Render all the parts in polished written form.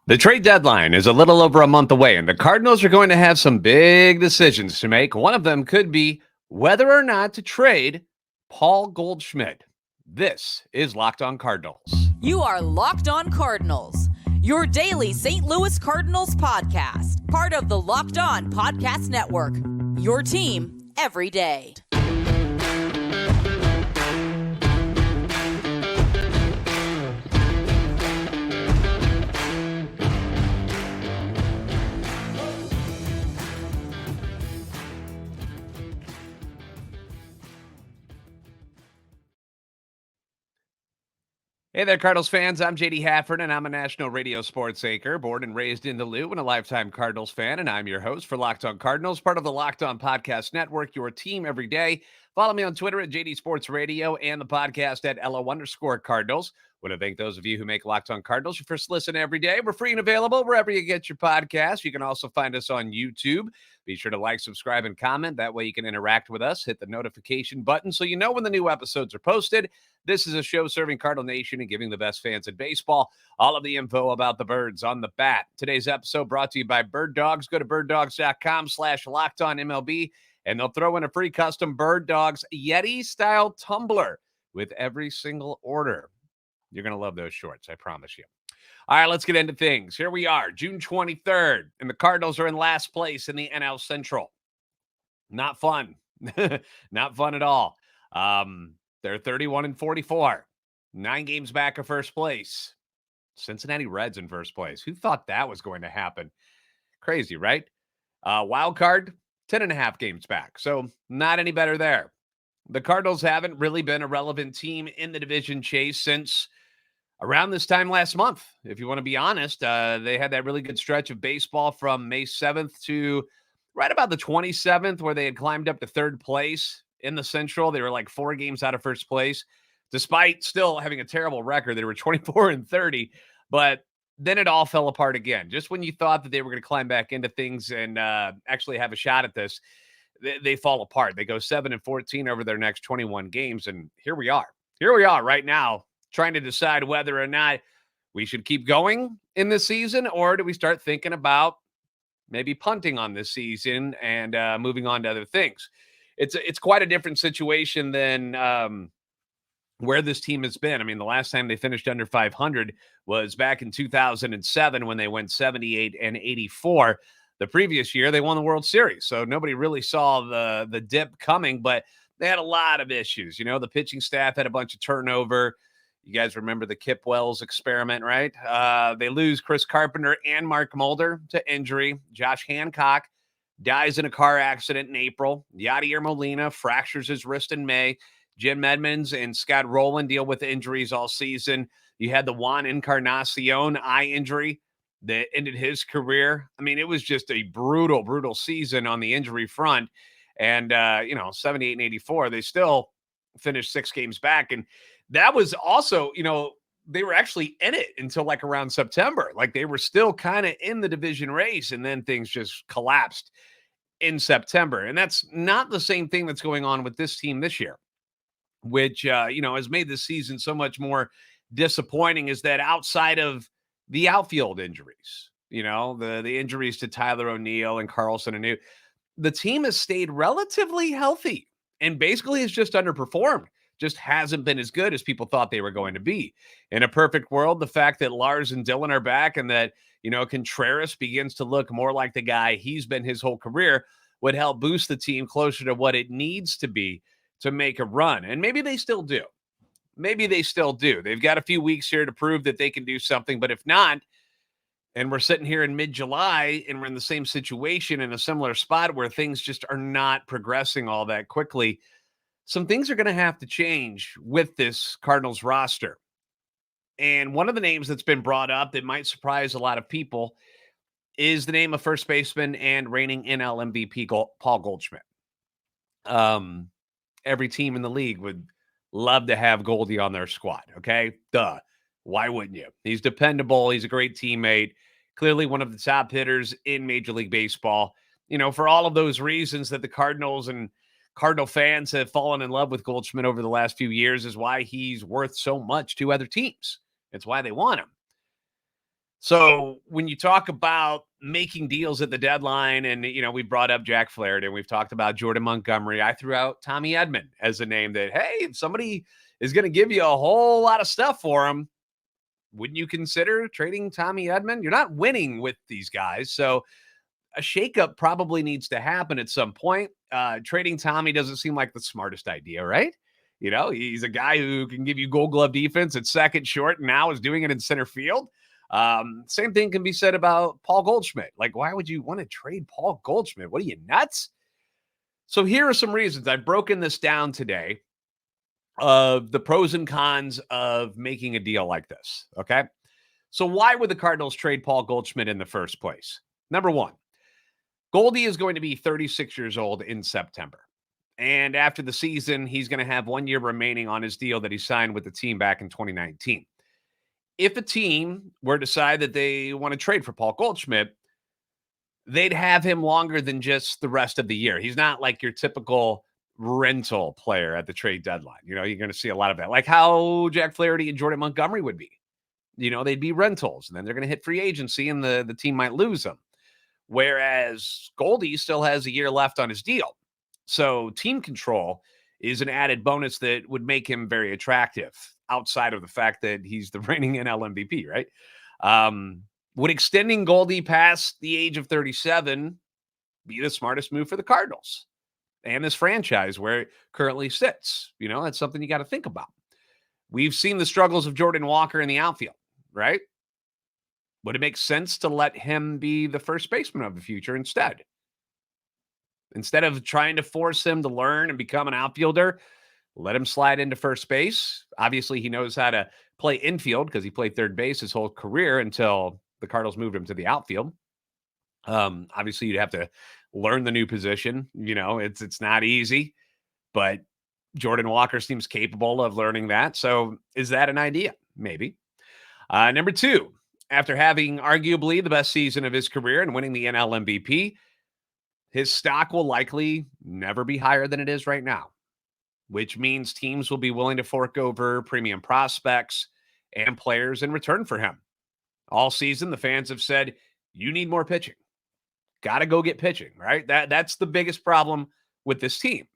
The trade deadline is a little over a month away, and the Cardinals are going to have some big decisions to make. One of them could be whether or not to trade Paul Goldschmidt. This is Locked On Cardinals. You are Locked On Cardinals, your daily St. Louis Cardinals podcast, part of the Locked On Podcast Network, your team every day. Hey there, Cardinals fans. I'm JD Hafford, and I'm a national radio sports anchor, born and raised in the Lou, and a lifetime Cardinals fan. And I'm your host for Locked On Cardinals, part of the Locked On Podcast Network, your team every day. Follow me on Twitter at JD Sports Radio and the podcast at LO_Cardinals. Want to thank those of you who make Locked On Cardinals your first listen every day. We're free and available wherever you get your podcasts. You can also find us on YouTube. Be sure to like, subscribe, and comment. That way you can interact with us. Hit the notification button so you know when the new episodes are posted. This is a show serving Cardinal Nation and giving the best fans in baseball all of the info about the birds on the bat. Today's episode brought to you by Birddogs. Go to birddogs.com/LockedOnMLB, and they'll throw in a free custom Birddogs Yeti-style tumbler with every single order. You're going to love those shorts, I promise you. All right, let's get into things. Here we are, June 23rd, and the Cardinals are in last place in the NL Central. Not fun. Not fun at all. They're 31-44, 9 games back of first place. Cincinnati Reds in first place. Who thought that was going to happen? Crazy, right? Wild card, 10.5 games back. So not any better there. The Cardinals haven't really been a relevant team in the division chase since around this time last month. If you want to be honest, they had that really good stretch of baseball from May 7th to right about the 27th, where they had climbed up to third place in the Central. They were like 4 games out of first place, despite still having a terrible record. They were 24-30, but then it all fell apart again. Just when you thought that they were going to climb back into things and actually have a shot at this, they fall apart. They go 7-14 over their next 21 games, and here we are. Here we are right now, trying to decide whether or not we should keep going in this season, or do we start thinking about maybe punting on this season and moving on to other things. It's quite a different situation than where this team has been. I mean, the last time they finished under 500 was back in 2007 when they went 78-84. The previous year, they won the World Series, so nobody really saw the dip coming, but they had a lot of issues. You know, the pitching staff had a bunch of turnover. You guys remember the Kip Wells experiment, right? They lose Chris Carpenter and Mark Mulder to injury. Josh Hancock dies in a car accident in April. Yadier Molina fractures his wrist in May. Jim Edmonds and Scott Rowland deal with injuries all season. You had the Juan Encarnacion eye injury that ended his career. I mean, it was just a brutal, brutal season on the injury front. And, 78-84, they still finished 6 games back. And that was also, they were actually in it until like around September. Like they were still kind of in the division race, and then things just collapsed in September. And that's not the same thing that's going on with this team this year, which, has made this season so much more disappointing, is that outside of the outfield injuries, the injuries to Tyler O'Neill and Carlson Anu, the team has stayed relatively healthy and basically has just underperformed. Just hasn't been as good as people thought they were going to be. In a perfect world, the fact that Lars and Dylan are back and that, Contreras begins to look more like the guy he's been his whole career would help boost the team closer to what it needs to be to make a run. And maybe they still do. They've got a few weeks here to prove that they can do something. But if not, and we're sitting here in mid-July and we're in the same situation in a similar spot where things just are not progressing all that quickly, some things are going to have to change with this Cardinals roster. And one of the names that's been brought up that might surprise a lot of people is the name of first baseman and reigning NL MVP Paul Goldschmidt. Every team in the league would love to have Goldie on their squad, okay? Duh. Why wouldn't you? He's dependable. He's a great teammate. Clearly one of the top hitters in Major League Baseball. For all of those reasons that the Cardinals and Cardinal fans have fallen in love with Goldschmidt over the last few years is why he's worth so much to other teams. It's why they want him. So when you talk about making deals at the deadline, and we brought up Jack Flaherty and we've talked about Jordan Montgomery, I threw out Tommy Edman as a name that, hey, if somebody is going to give you a whole lot of stuff for him, wouldn't you consider trading Tommy Edman? You're not winning with these guys, so a shakeup probably needs to happen at some point. Trading Tommy doesn't seem like the smartest idea, right? He's a guy who can give you Gold Glove defense at second, short, and now is doing it in center field. Same thing can be said about Paul Goldschmidt. Like, why would you want to trade Paul Goldschmidt? What are you, nuts? So here are some reasons. I've broken this down today of the pros and cons of making a deal like this. Okay. So why would the Cardinals trade Paul Goldschmidt in the first place? Number one, Goldie is going to be 36 years old in September. And after the season, he's going to have 1 year remaining on his deal that he signed with the team back in 2019. If a team were to decide that they want to trade for Paul Goldschmidt, they'd have him longer than just the rest of the year. He's not like your typical rental player at the trade deadline. You're going to see a lot of that, like how Jack Flaherty and Jordan Montgomery would be. They'd be rentals, and then they're going to hit free agency, and the team might lose them. Whereas Goldie still has a year left on his deal. So team control is an added bonus that would make him very attractive outside of the fact that he's the reigning NL MVP, right? Would extending Goldie past the age of 37 be the smartest move for the Cardinals and this franchise where it currently sits? That's something you got to think about. We've seen the struggles of Jordan Walker in the outfield, right? Would it make sense to let him be the first baseman of the future instead? Instead of trying to force him to learn and become an outfielder, let him slide into first base. Obviously, he knows how to play infield because he played third base his whole career until the Cardinals moved him to the outfield. Obviously, you'd have to learn the new position. It's not easy, but Jordan Walker seems capable of learning that. So is that an idea? Maybe. Number two, after having arguably the best season of his career and winning the NL MVP, his stock will likely never be higher than it is right now, which means teams will be willing to fork over premium prospects and players in return for him. All season, the fans have said, you need more pitching. Got to go get pitching, right? That's the biggest problem with this team.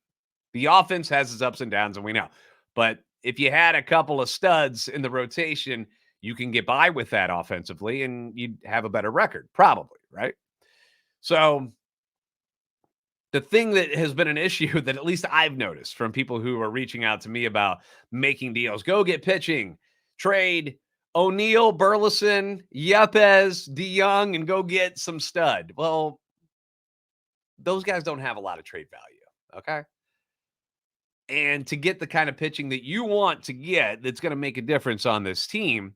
The offense has its ups and downs, and we know. But if you had a couple of studs in the rotation, you can get by with that offensively, and you'd have a better record, probably, right? So the thing that has been an issue that at least I've noticed from people who are reaching out to me about making deals, go get pitching, trade O'Neill, Burleson, Yepes, DeYoung, and go get some stud. Well, those guys don't have a lot of trade value, okay? And to get the kind of pitching that you want to get that's going to make a difference on this team,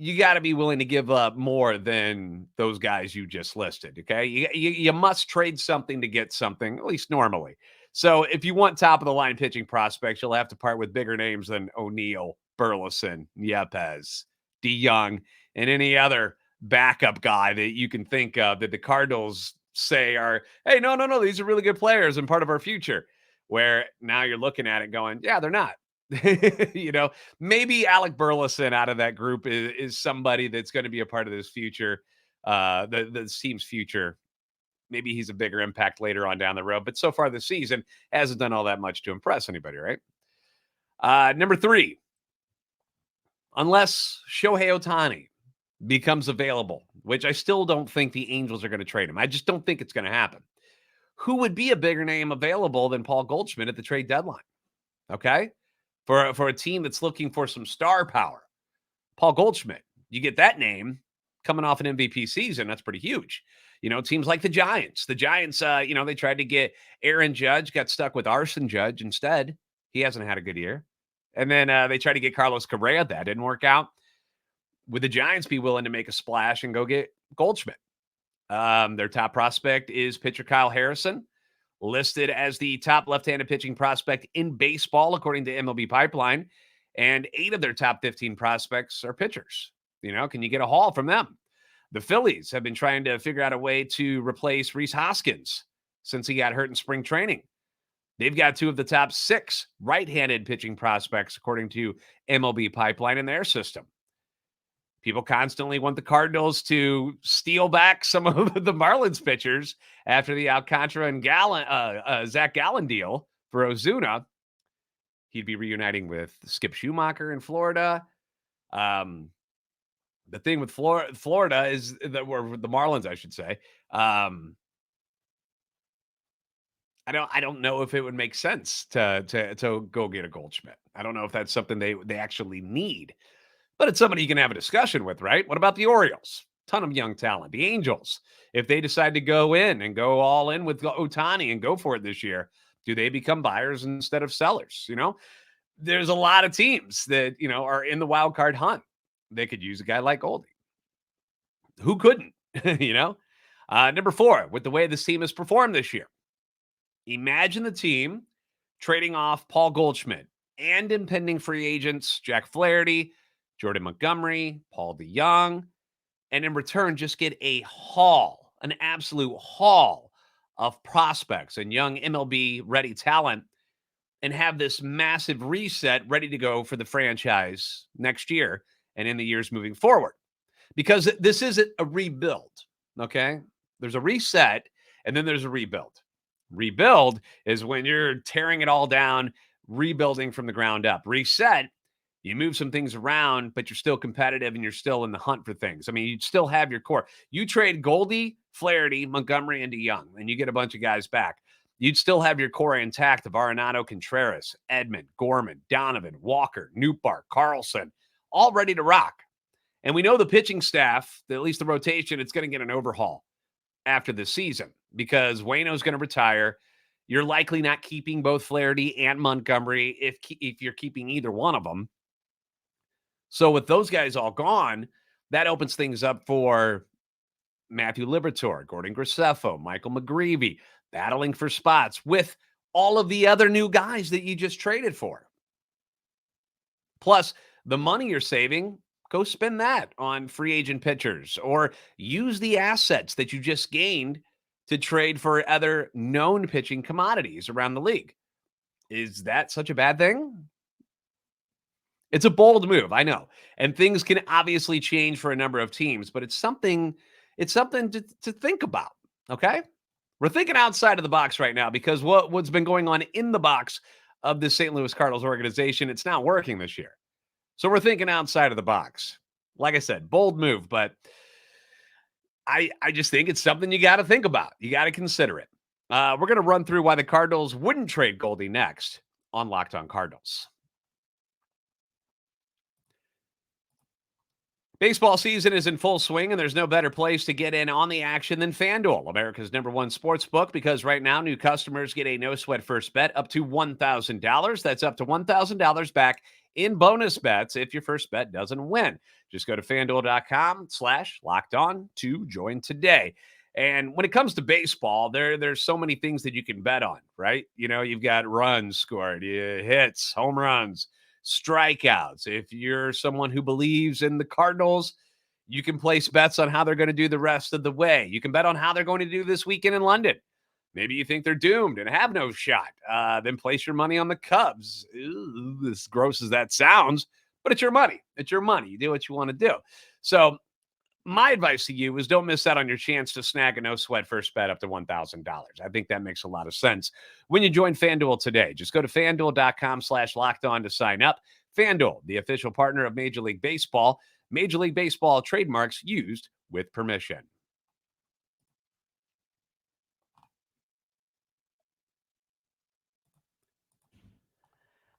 you got to be willing to give up more than those guys you just listed, okay? You must trade something to get something, at least normally. So if you want top-of-the-line pitching prospects, you'll have to part with bigger names than O'Neill, Burleson, Yepes, DeYoung, and any other backup guy that you can think of that the Cardinals say are, hey, no, these are really good players and part of our future, where now you're looking at it going, yeah, they're not. Maybe Alec Burleson out of that group is somebody that's going to be a part of this future, the team's future. Maybe he's a bigger impact later on down the road, but so far this season hasn't done all that much to impress anybody, right? Number three, unless Shohei Ohtani becomes available, which I still don't think the Angels are going to trade him. I just don't think it's going to happen. Who would be a bigger name available than Paul Goldschmidt at the trade deadline? Okay. For a team that's looking for some star power, Paul Goldschmidt, you get that name coming off an MVP season. That's pretty huge. Teams like the Giants. The Giants, they tried to get Aaron Judge, got stuck with Arson Judge instead. He hasn't had a good year. And then they tried to get Carlos Correa. That didn't work out. Would the Giants be willing to make a splash and go get Goldschmidt? Their top prospect is pitcher Kyle Harrison, listed as the top left-handed pitching prospect in baseball, according to MLB Pipeline. And 8 of their top 15 prospects are pitchers. Can you get a haul from them? The Phillies have been trying to figure out a way to replace Rhys Hoskins since he got hurt in spring training. They've got 2 of the top 6 right-handed pitching prospects, according to MLB Pipeline, in their system. People constantly want the Cardinals to steal back some of the Marlins pitchers after the Alcantara and Zach Gallen deal for Ozuna. He'd be reuniting with Skip Schumacher in Florida. The thing with Florida is that we're the Marlins, I should say. I don't know if it would make sense to go get a Goldschmidt. I don't know if that's something they actually need. But it's somebody you can have a discussion with, right? What about the Orioles? Ton of young talent. The Angels, if they decide to go in and go all in with Ohtani and go for it this year, do they become buyers instead of sellers? There's a lot of teams that, are in the wild card hunt. They could use a guy like Goldie. Who couldn't? Number 4, with the way this team has performed this year, imagine the team trading off Paul Goldschmidt and impending free agents Jack Flaherty, Jordan Montgomery, Paul DeYoung, and in return, just get an absolute haul of prospects and young MLB-ready talent and have this massive reset ready to go for the franchise next year and in the years moving forward. Because this isn't a rebuild, okay? There's a reset, and then there's a rebuild. Rebuild is when you're tearing it all down, rebuilding from the ground up. Reset, you move some things around, but you're still competitive and you're still in the hunt for things. I mean, you still have your core. You trade Goldie, Flaherty, Montgomery, and DeYoung, and you get a bunch of guys back. You'd still have your core intact of Arenado, Contreras, Edman, Gorman, Donovan, Walker, Nootbaar, Carlson, all ready to rock. And we know the pitching staff, at least the rotation, it's going to get an overhaul after this season because Waino's going to retire. You're likely not keeping both Flaherty and Montgomery if you're keeping either one of them. So with those guys all gone, that opens things up for Matthew Liberatore, Gordon Graceffo, Michael McGreevy, battling for spots with all of the other new guys that you just traded for. Plus, the money you're saving, go spend that on free agent pitchers or use the assets that you just gained to trade for other known pitching commodities around the league. Is that such a bad thing? It's a bold move, I know. And things can obviously change for a number of teams, but it's something to think about, okay? We're thinking outside of the box right now because what's been going on in the box of the St. Louis Cardinals organization, it's not working this year. So we're thinking outside of the box. Like I said, bold move, but I just think it's something you got to think about. You got to consider it. We're going to run through why the Cardinals wouldn't trade Goldie next on Locked On Cardinals. Baseball season is in full swing, and there's no better place to get in on the action than FanDuel, America's #1 sports book, because right now new customers get a no-sweat first bet up to $1,000. That's up to $1,000 back in bonus bets if your first bet doesn't win. Just go to FanDuel.com/lockedon to join today. And when it comes to baseball, there's so many things that you can bet on, right? You've got runs scored, hits, home runs, strikeouts. If you're someone who believes in the Cardinals, you can place bets on how they're going to do the rest of the way. You can bet on how they're going to do this weekend in London. Maybe you think they're doomed and have no shot. Then place your money on the Cubs. Ooh, as gross as that sounds, but it's your money. It's your money. You do what you want to do. So my advice to you is don't miss out on your chance to snag a no-sweat first bet up to $1,000. I think that makes a lot of sense when you join FanDuel today. Just go to FanDuel.com/lockedon to sign up. FanDuel, the official partner of Major League Baseball. Major League Baseball trademarks used with permission.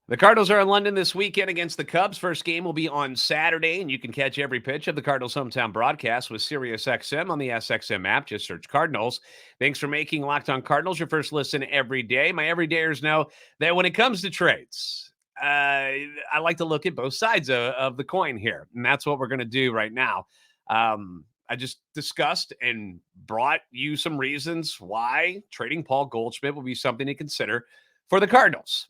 The Cardinals are in London this weekend against the Cubs. First game will be on Saturday, and you can catch every pitch of the Cardinals' hometown broadcast with SiriusXM on the SXM app. Just search Cardinals. Thanks for making Locked On Cardinals your first listen every day. My everydayers know that when it comes to trades, I like to look at both sides of the coin here, and that's what we're going to do right now. I just discussed and brought you some reasons why trading Paul Goldschmidt will be something to consider for the Cardinals.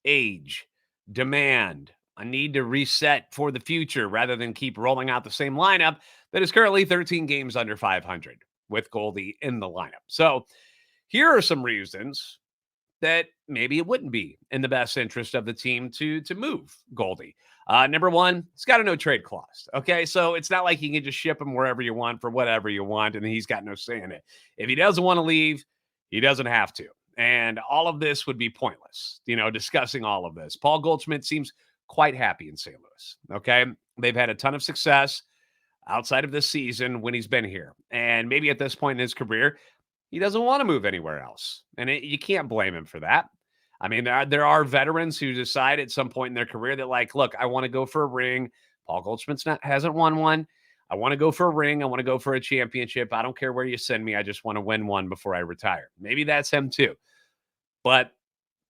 Age, demand, a need to reset for the future rather than keep rolling out the same lineup that is currently 13 games under 500 with Goldie in the lineup. So here are some reasons that maybe it wouldn't be in the best interest of the team to move Goldie. Number one, he's got a no trade clause. Okay. So it's not like you can just ship him wherever you want for whatever you want, and he's got no say in it. If he doesn't want to leave, he doesn't have to. And all of this would be pointless, discussing all of this. Paul Goldschmidt seems quite happy in St. Louis. Okay. They've had a ton of success outside of this season when he's been here. And maybe at this point in his career, he doesn't want to move anywhere else. And you can't blame him for that. I mean, there are veterans who decide at some point in their career that, like, look, I want to go for a ring. Paul Goldschmidt hasn't won one. I want to go for a ring. I want to go for a championship. I don't care where you send me. I just want to win one before I retire. Maybe that's him too. But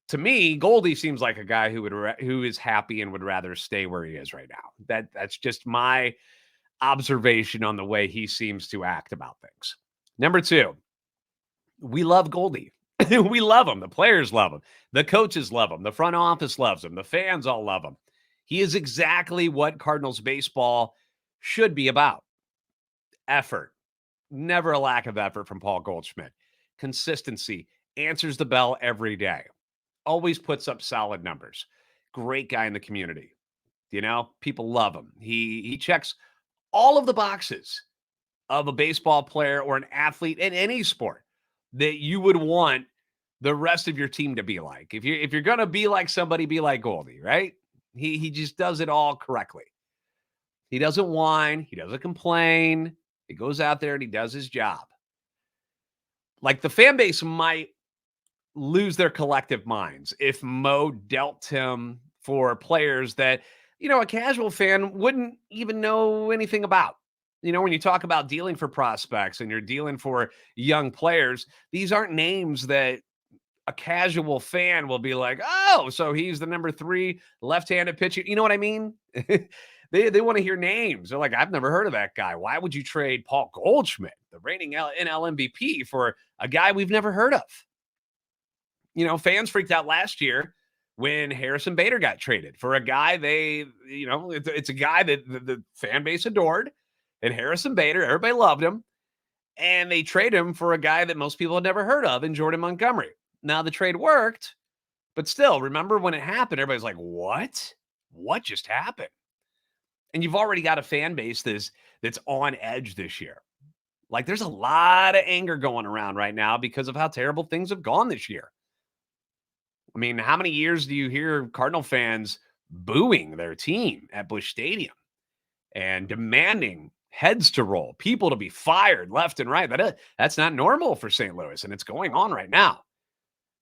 to me, Goldie seems like a guy who is happy and would rather stay where he is right now. That's just my observation on the way he seems to act about things. Number two, we love Goldie. We love him. The players love him. The coaches love him. The front office loves him. The fans all love him. He is exactly what Cardinals baseball should be about. Effort. Never a lack of effort from Paul Goldschmidt. Consistency. Answers the bell every day. Always puts up solid numbers. Great guy in the community. People love him. He checks all of the boxes of a baseball player or an athlete in any sport that you would want the rest of your team to be like. If you're going to be like somebody, be like Goldie, right? He just does it all correctly. He doesn't whine. He doesn't complain. He goes out there and he does his job. Like, the fan base might lose their collective minds if Mo dealt him for players that, a casual fan wouldn't even know anything about. When you talk about dealing for prospects and you're dealing for young players, these aren't names that a casual fan will be like, oh, so he's the number 3 left-handed pitcher. You know what I mean? They want to hear names. They're like, I've never heard of that guy. Why would you trade Paul Goldschmidt, the reigning NL MVP, for a guy we've never heard of? Fans freaked out last year when Harrison Bader got traded for a guy it's a guy that the fan base adored. And Harrison Bader, everybody loved him. And they trade him for a guy that most people had never heard of in Jordan Montgomery. Now, the trade worked, but still, remember when it happened, everybody's like, what? What just happened? And you've already got a fan base that's on edge this year. Like, there's a lot of anger going around right now because of how terrible things have gone this year. I mean, how many years do you hear Cardinal fans booing their team at Busch Stadium and demanding heads to roll, people to be fired left and right? That's not normal for St. Louis, and it's going on right now.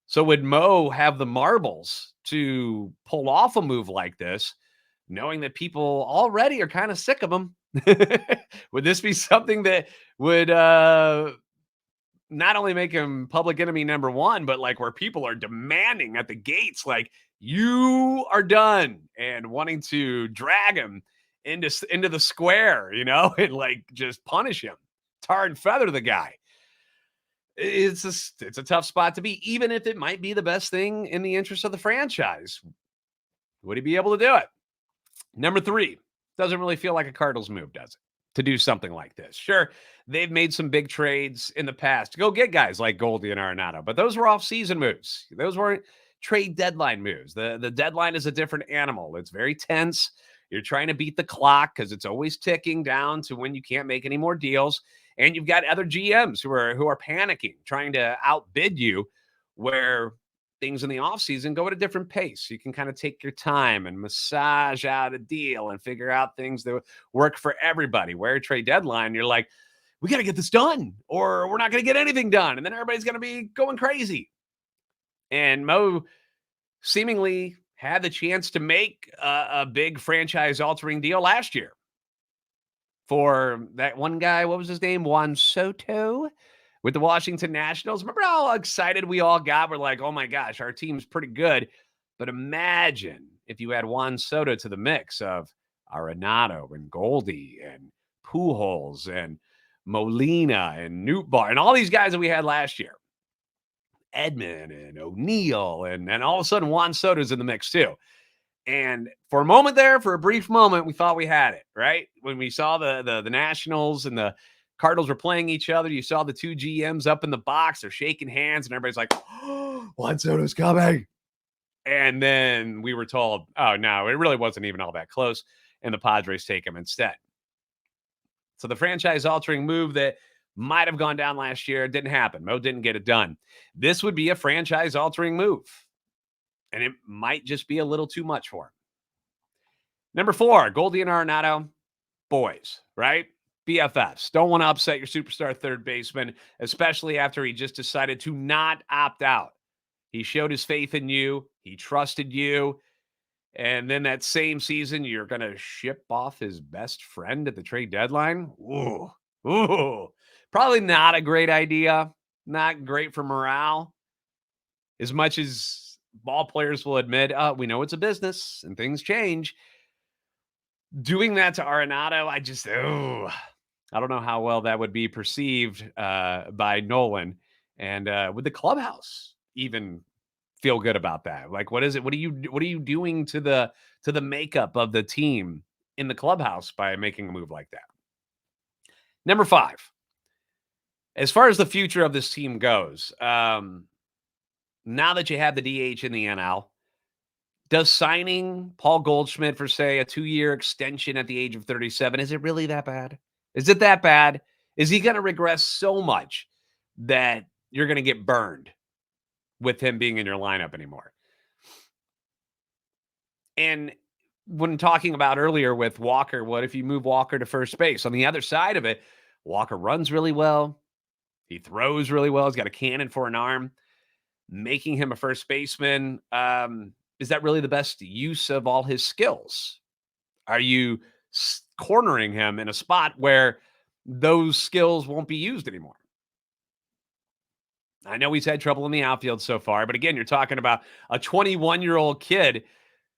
So would Mo have the marbles to pull off a move like this, knowing that people already are kind of sick of him? Would this be something that would not only make him public enemy number 1, but like where people are demanding at the gates, like, you are done, and wanting to drag him into the square, and like just punish him, tar and feather the guy? It's a tough spot to be, even if it might be the best thing in the interest of the franchise. Would he be able to do it? Number 3, doesn't really feel like a Cardinals move, does it, to do something like this? Sure, they've made some big trades in the past to go get guys like Goldie and Arenado, but those were off-season moves. Those weren't trade deadline moves. The deadline is a different animal. It's very tense. You're trying to beat the clock because it's always ticking down to when you can't make any more deals. And you've got other GMs who are panicking, trying to outbid you, where things in the offseason go at a different pace. You can kind of take your time and massage out a deal and figure out things that work for everybody. Where trade deadline, you're like, we got to get this done or we're not going to get anything done. And then everybody's going to be going crazy. And Mo seemingly had the chance to make a big franchise-altering deal last year for that one guy. What was his name? Juan Soto with the Washington Nationals. Remember how excited we all got? We're like, oh my gosh, our team's pretty good. But imagine if you add Juan Soto to the mix of Arenado and Goldie and Pujols and Molina and Nootbaar and all these guys that we had last year. Edman and O'Neill, and all of a sudden Juan Soto's in the mix too. And for a moment there, for a brief moment, we thought we had it, right? When we saw the Nationals and the Cardinals were playing each other, you saw the two GMs up in the box, they're shaking hands, and everybody's like, oh, Juan Soto's coming. And then we were told, oh, no, it really wasn't even all that close. And the Padres take him instead. So the franchise-altering move that might have gone down last year didn't happen. Mo didn't get it done. This would be a franchise-altering move. And it might just be a little too much for him. Number 4, Goldie and Arenado, boys, right? BFFs. Don't want to upset your superstar third baseman, especially after he just decided to not opt out. He showed his faith in you. He trusted you. And then that same season, you're going to ship off his best friend at the trade deadline? Ooh. Probably not a great idea. Not great for morale. As much as ball players will admit, we know it's a business and things change. Doing that to Arenado, I don't know how well that would be perceived by Nolan. And would the clubhouse even feel good about that? Like, what is it? What are you doing to the makeup of the team in the clubhouse by making a move like that? Number 5, as far as the future of this team goes, now that you have the DH in the NL, does signing Paul Goldschmidt for, say, a 2-year extension at the age of 37, is it really that bad? Is it that bad? Is he going to regress so much that you're going to get burned with him being in your lineup anymore? And when talking about earlier with Walker, what if you move Walker to first base? On the other side of it, Walker runs really well. He throws really well. He's got a cannon for an arm. Making him a first baseman, is that really the best use of all his skills? Are you cornering him in a spot where those skills won't be used anymore? I know he's had trouble in the outfield so far, but again, you're talking about a 21-year-old kid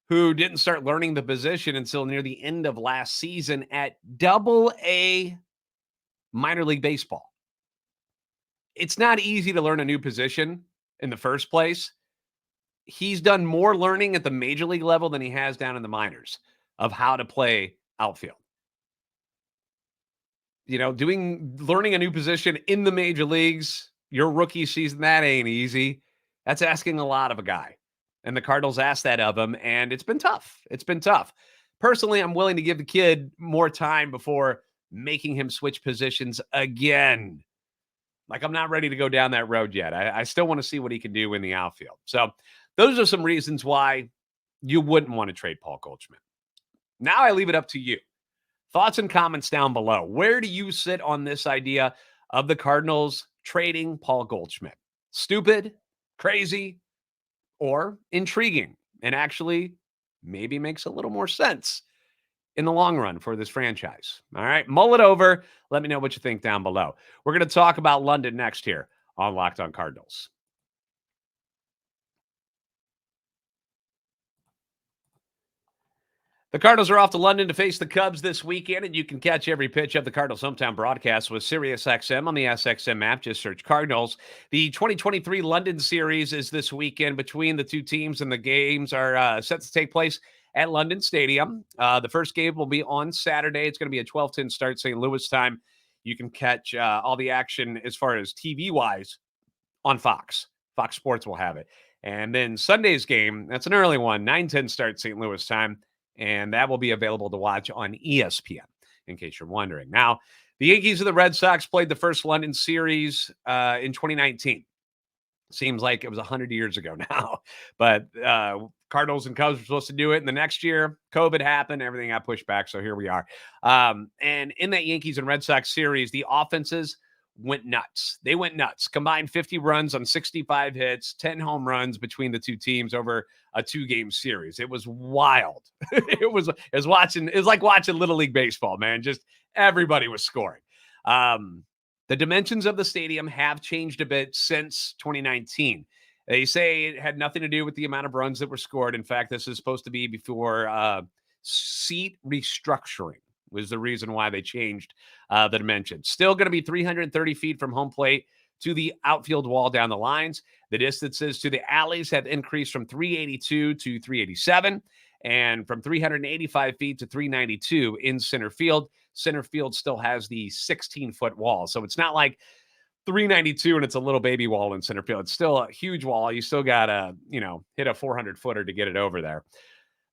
who didn't start learning the position until near the end of last season at Double-A minor league baseball. It's not easy to learn a new position in the first place. He's done more learning at the major league level than he has down in the minors of how to play outfield. Learning a new position in the major leagues, your rookie season, that ain't easy. That's asking a lot of a guy. And the Cardinals asked that of him, and it's been tough. Personally, I'm willing to give the kid more time before making him switch positions again. Like, I'm not ready to go down that road yet. I still want to see what he can do in the outfield. So those are some reasons why you wouldn't want to trade Paul Goldschmidt. Now I leave it up to you. Thoughts and comments down below. Where do you sit on this idea of the Cardinals trading Paul Goldschmidt? Stupid, crazy, or intriguing, and actually maybe makes a little more sense in the long run for this franchise. All right, mull it over. Let me know what you think down below. We're going to talk about London next here on Locked On Cardinals. The Cardinals are off to London to face the Cubs this weekend, and you can catch every pitch of the Cardinals' hometown broadcast with SiriusXM on the SXM app. Just search Cardinals. The 2023 London series is this weekend between the two teams, and the games are set to take place at London Stadium. The first game will be on Saturday. It's going to be a 12:10 start St. Louis time. You can catch all the action as far as TV-wise on Fox. Fox Sports will have it. And then Sunday's game, that's an early one, 9:10 start St. Louis time. And that will be available to watch on ESPN, in case you're wondering. Now, the Yankees and the Red Sox played the first London series in 2019. Seems like it was 100 years ago now. But Cardinals and Cubs were supposed to do it. And the next year, COVID happened. Everything got pushed back. So here we are. And in that Yankees and Red Sox series, the offenses went nuts. They went nuts. Combined 50 runs on 65 hits, 10 home runs between the two teams over a 2-game series. It was wild. It was like watching Little League Baseball, man. Just everybody was scoring. The dimensions of the stadium have changed a bit since 2019. They say it had nothing to do with the amount of runs that were scored. In fact, this is supposed to be before seat restructuring was the reason why they changed the dimensions. Still going to be 330 feet from home plate to the outfield wall down the lines. The distances to the alleys have increased from 382 to 387 and from 385 feet to 392 in center field. Center field still has the 16-foot wall. So it's not like 392, and it's a little baby wall in center field. It's still a huge wall. You still got to, hit a 400-footer to get it over there.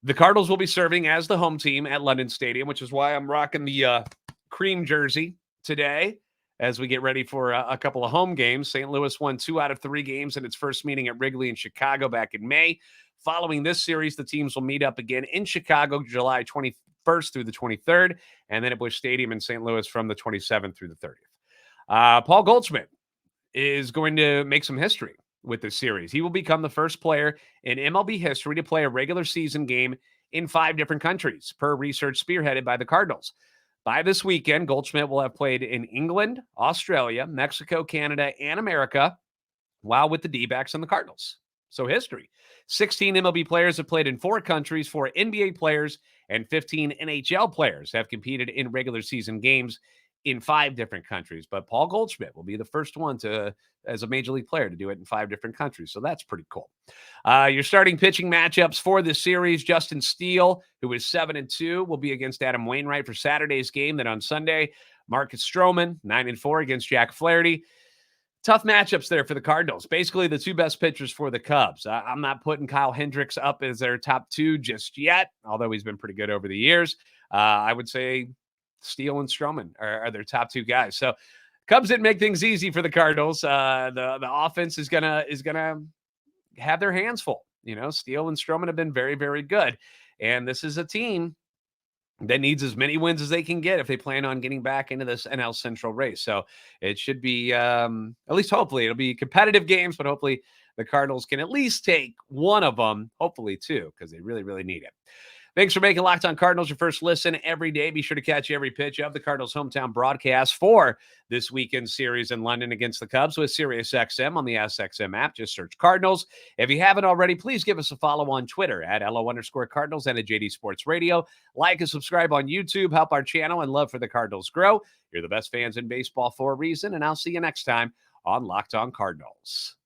The Cardinals will be serving as the home team at London Stadium, which is why I'm rocking the cream jersey today as we get ready for a couple of home games. St. Louis won 2 out of 3 games in its first meeting at Wrigley in Chicago back in May. Following this series, the teams will meet up again in Chicago July 21st through the 23rd, and then at Busch Stadium in St. Louis from the 27th through the 30th. Paul Goldschmidt is going to make some history with this series. He will become the first player in MLB history to play a regular season game in 5 different countries, per research spearheaded by the Cardinals. By this weekend, Goldschmidt will have played in England, Australia, Mexico, Canada, and America, while with the D-backs and the Cardinals. So history. 16 MLB players have played in 4 countries, 4 NBA players, and 15 NHL players have competed in regular season games in 5 different countries. But Paul Goldschmidt will be the first one as a major league player to do it in 5 different countries. So that's pretty cool. Your starting pitching matchups for this series: Justin Steele, who is 7-2, will be against Adam Wainwright for Saturday's game. Then on Sunday, Marcus Stroman, 9-4, against Jack Flaherty. Tough matchups there for the Cardinals. Basically, the 2 best pitchers for the Cubs. I'm not putting Kyle Hendricks up as their top 2 just yet, although he's been pretty good over the years. I would say Steele and Stroman are their top 2 guys. So Cubs didn't make things easy for the Cardinals. The offense is gonna have their hands full. Steele and Stroman have been very, very good, and this is a team that needs as many wins as they can get if they plan on getting back into this NL Central race. So it should be, at least hopefully, it'll be competitive games, but hopefully the Cardinals can at least take one of them, hopefully 2, because they really, really need it. Thanks for making Locked On Cardinals your first listen every day. Be sure to catch every pitch of the Cardinals' hometown broadcast for this weekend series in London against the Cubs with SiriusXM on the SXM app. Just search Cardinals. If you haven't already, please give us a follow on Twitter at @LO_Cardinals and at JD Sports Radio. Like and subscribe on YouTube. Help our channel and love for the Cardinals grow. You're the best fans in baseball for a reason, and I'll see you next time on Locked On Cardinals.